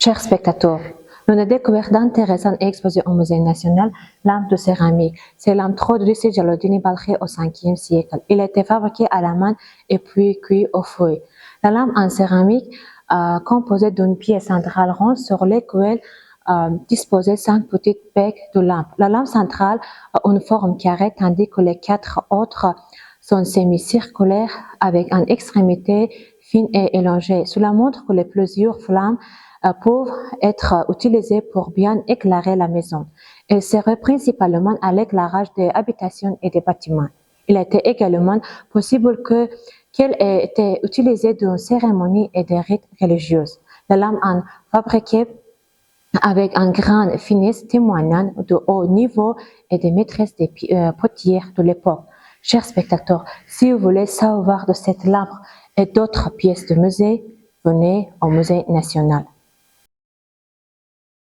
Chers spectateurs, nous avons découvert d'intéressantes expositions au Musée national lampes de céramique. Ces lampes introduites de Jalaldini Balkhi au 5e siècle. Il a été fabriqué à la main et puis cuit au fouet. La lampe en céramique, composée d'une pièce centrale ronde sur laquelle disposaient 5 petites becs de lampe. La lampe centrale a une forme carrée tandis que les 4 autres sont semi-circulaires avec une extrémité fine et élongée. Cela montre que les plusieurs flammes peuvent être utilisées pour bien éclairer la maison. Elles servaient principalement à l'éclairage des habitations et des bâtiments. Il était également possible qu'elles aient été utilisées dans des cérémonies et des rites religieux. Les lampes en fabriquées avec un grand finesse témoignant de haut niveau et des maîtresses des potières de l'époque. Chers spectateurs, si vous voulez savoir de cette lampe et d'autres pièces de musée, venez au Musée national.